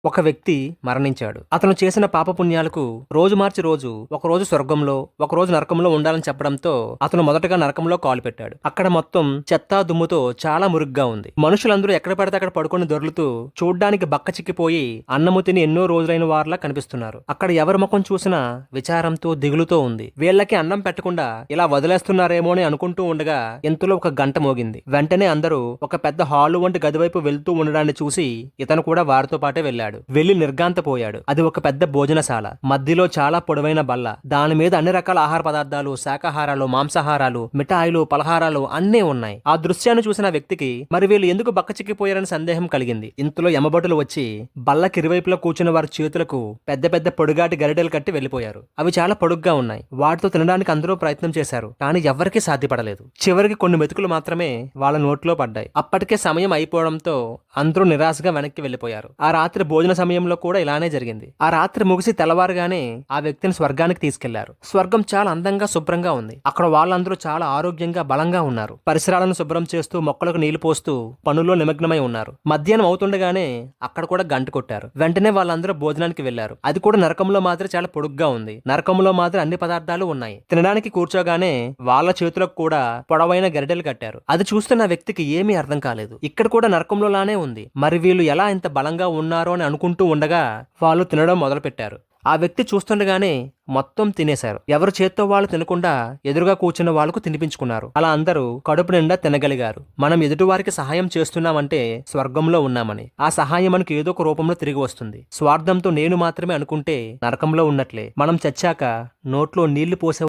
ఒక వ్యక్తి మరణించాడు. అతను చేసిన పాపపుణ్యాలకు రోజు మార్చి రోజు ఒకరోజు స్వర్గంలో, ఒకరోజు నరకంలో ఉండాలని చెప్పడంతో అతను మొదటగా నరకంలో కాలు పెట్టాడు. అక్కడ మొత్తం చెత్తా దుమ్ముతో చాలా మురుగ్గా ఉంది. మనుషులందరూ ఎక్కడ పడితే అక్కడ పడుకొని దొర్లుతూ చూడ్డానికి బక్క చిక్కిపోయి అన్నము తిని ఎన్నో రోజులైన వారిలా కనిపిస్తున్నారు. అక్కడ ఎవరి ముఖం చూసినా విచారంతో దిగులుతో ఉంది. వీళ్ళకి అన్నం పెట్టకుండా ఇలా వదిలేస్తున్నారేమో అని అనుకుంటూ ఉండగా ఇంతలో ఒక గంట మోగింది. వెంటనే అందరూ ఒక పెద్ద హాలు వంటి గదివైపు వెళ్తూ ఉండడాన్ని చూసి ఇతను కూడా వారితో పాటే వెళ్ళాడు. వెళ్లి నిర్గాంతపోయాడు. అది ఒక పెద్ద భోజనశాల. మధ్యలో చాలా పొడవైన బల్ల, దాని మీద అన్ని రకాల ఆహార పదార్థాలు, శాకాహారాలు, మాంసాహారాలు, మిఠాయిలు, పలహారాలు అన్నీ ఉన్నాయి. ఆ దృశ్యాన్ని చూసిన వ్యక్తికి మరి వీళ్ళు ఎందుకు బక్కచిక్కిపోయారని సందేహం కలిగింది. ఇంతలో యమభటులు వచ్చి బల్లకి ఇరువైపులా కూర్చున్న వారి చేతులకు పెద్ద పెద్ద పొడుగాటి గరిటెలు కట్టి వెళ్లిపోయారు. అవి చాలా పొడుగ్గా ఉన్నాయి. వాటితో తినడానికి అందరూ ప్రయత్నం చేశారు, కానీ ఎవ్వరికీ సాధ్యపడలేదు. చివరికి కొన్ని మెతుకులు మాత్రమే వాళ్ళ నోట్లో పడ్డాయి. అప్పటికే సమయం అయిపోవడంతో అందరూ నిరాశగా వెనక్కి వెళ్లిపోయారు. ఆ రాత్రి భోజన సమయంలో కూడా ఇలానే జరిగింది. ఆ రాత్రి ముగిసి తెల్లవారుగానే ఆ వ్యక్తిని స్వర్గానికి తీసుకెళ్లారు. స్వర్గం చాలా అందంగా శుభ్రంగా ఉంది. అక్కడ వాళ్ళందరూ చాలా ఆరోగ్యంగా బలంగా ఉన్నారు. పరిసరాలను శుభ్రం చేస్తూ మొక్కలకు నీళ్లు పోస్తూ పనుల్లో నిమగ్నమై ఉన్నారు. మధ్యాహ్నం అవుతుండగానే అక్కడ కూడా గంట కొట్టారు. వెంటనే వాళ్ళందరూ భోజనానికి వెళ్లారు. అది కూడా నరకంలో మాత్రం చాలా పొడుగ్గా ఉంది. నరకంలో మాత్రం అన్ని పదార్థాలు ఉన్నాయి. తినడానికి కూర్చోగానే వాళ్ళ చేతులకు కూడా పొడవైన గరిటెలు కట్టారు. అది చూస్తున్న వ్యక్తికి ఏమీ అర్థం కాలేదు. ఇక్కడ కూడా నరకంలో లానే ఉంది. మరి వీళ్ళు ఎలా ఇంత బలంగా ఉన్నారో అని అనుకుంటూ ఉండగా వాళ్ళు తినడం మొదలు పెట్టారు. ఆ వ్యక్తి చూస్తుండగానే మొత్తం తినేశారు. ఎవరు చేత్తో వాళ్ళు తినకుండా ఎదురుగా కూర్చున్న వాళ్ళకు తినిపించుకున్నారు. అలా అందరూ కడుపు నిండా తినగలిగారు. మనం ఎదుటివారికి సహాయం చేస్తున్నామంటే స్వర్గంలో ఉన్నామని. ఆ సహాయం మనకు ఏదో ఒక రూపంలో తిరిగి వస్తుంది. స్వార్థంతో నేను మాత్రమే అనుకుంటే నరకంలో ఉన్నట్లే. మనం చచ్చాక నోట్లో నీళ్లు పోసే